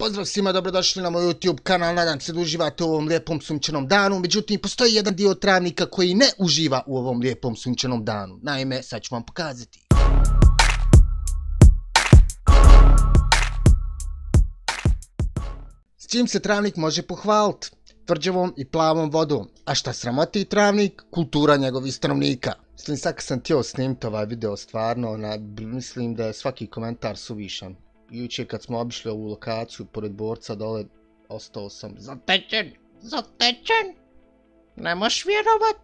Pozdrav svima, dobrodošli na moj YouTube kanal, nadam se da uživate u ovom lijepom sunčanom danu, međutim postoji jedan dio travnika koji ne uživa u ovom lijepom sunčanom danu. Naime, sad ću vam pokazati. S čim se travnik može pohvaliti? Tvrđavom i plavom vodom. A šta sramoti travnik? Kultura njegovih stanovnika. Mislim, sad kad sam htio snimiti ovaj video, stvarno, mislim da je svaki komentar suvišan. Jučer kad smo obišli ovu lokaciju pored Borca dole, ostao sam zatečen, ne moš vjerovat.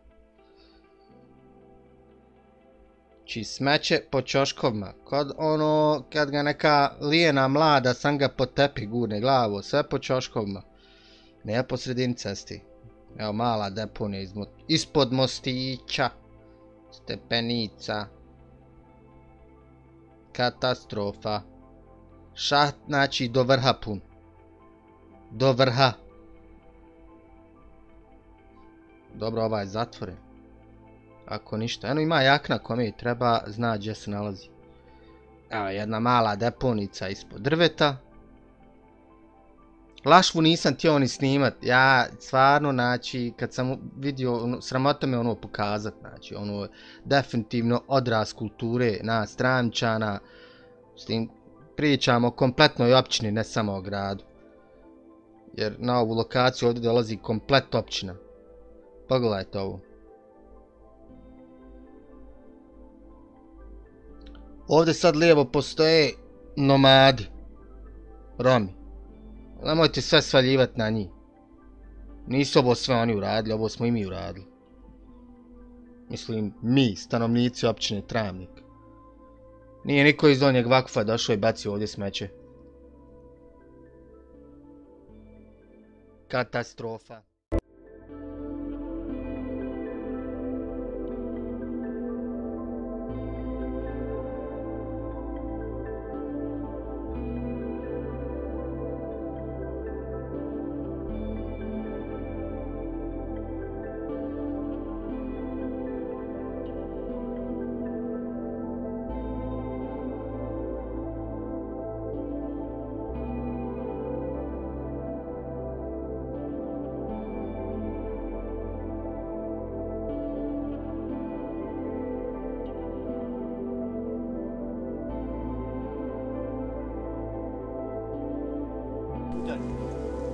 Či smeće po ćoškovima, kad ga neka lijena mlada sanga pod tepih gurne glavu, sve po ćoškovima. Ne po sredini cesti. Evo mala deponija ispod mostića, stepenica, katastrofa. Šaht znači do vrha pun. Do vrha. Dobro, ovaj je zatvoren. Ako ništa. Eno ima jakna kome treba zna gdje se nalazi. Evo jedna mala deponica ispod drveta. Lašvu nisam htio ni snimat. Ja stvarno, znači, kad sam vidio, sramota me ono pokazat. Znači, ono definitivno odraz kulture nas Travničana. S tim pričamo o kompletnoj općini, ne samo o gradu. Jer na ovu lokaciju ovdje dolazi komplet općina. Pogledajte ovo. Ovdje sad lijevo postoje nomadi. Romi. Nemojte sve svaljivati na njih. Nisu ovo sve oni uradili, ovo smo i mi uradili. Mislim, mi, stanovnici općine Travnik. Nije niko iz Donjeg Vakufa došao i bacio ovdje smeće. Katastrofa.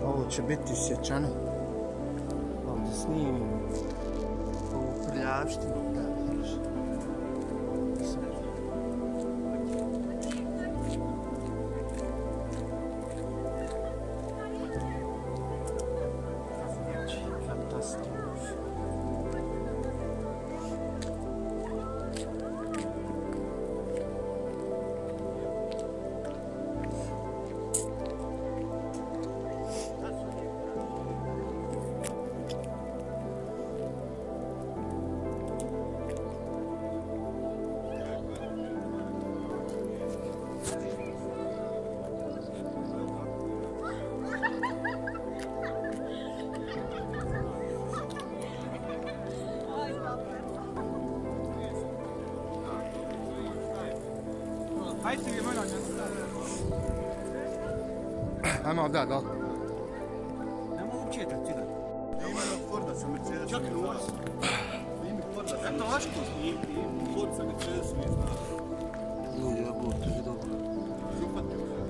Ovo će biti sječano. Ovdje snimim ovu prljavštinu. Da, vidiš. Katastrofa. Ajmo da. Nemo uopće tretirati. Ima Forda sa Mercedesom. Čak i Luas. Ima Forda sa Mercedesom. Eto, vaško snimiti. Ford sa Mercedesom je znao. Ja bo, to je dobro. Župan te uzeo.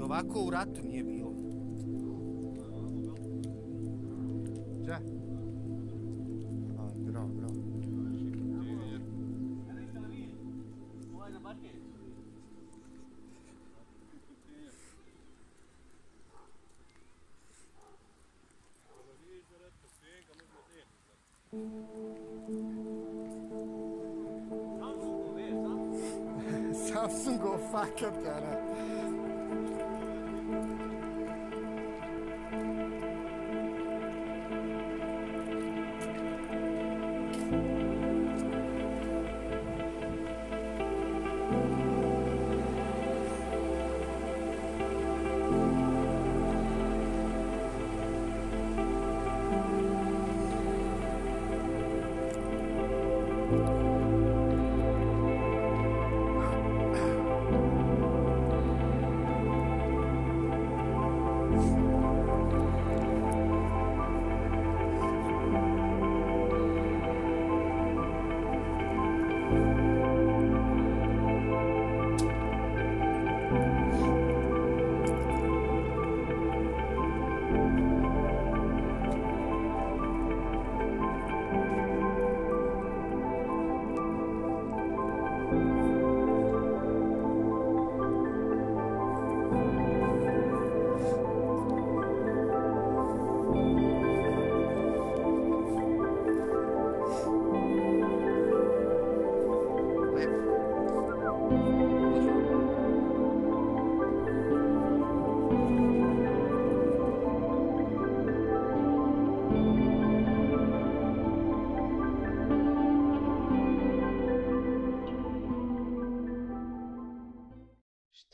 ovako u ratu nije bilo. Gdje? Bravo. Samsung go fakat cara.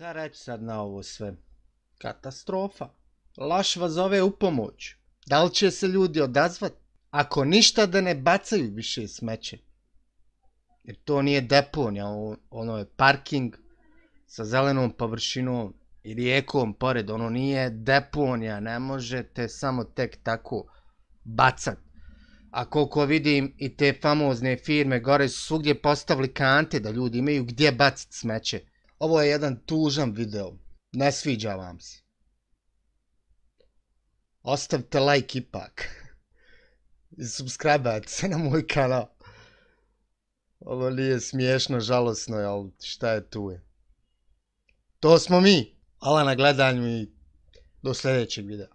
Šta reći sad na ovo sve? Katastrofa. Laš vas zove u pomoć. Da li će se ljudi odazvat? Ako ništa da ne bacaju više smeće. Jer to nije deponija, ono je parking sa zelenom površinom i rijekom pored. Ono nije deponija, ne možete samo tek tako bacat. A koliko vidim i te famozne firme gore su svugdje postavili kante da ljudi imaju gdje bacit smeće. Ovo je jedan tužan video, ne sviđa vam se. Ostavite like ipak. I subscribe-ajte se na moj kanal. Ovo nije smiješno, žalosno, ali šta je tu je. To smo mi. Hvala na gledanju i do sljedećeg videa.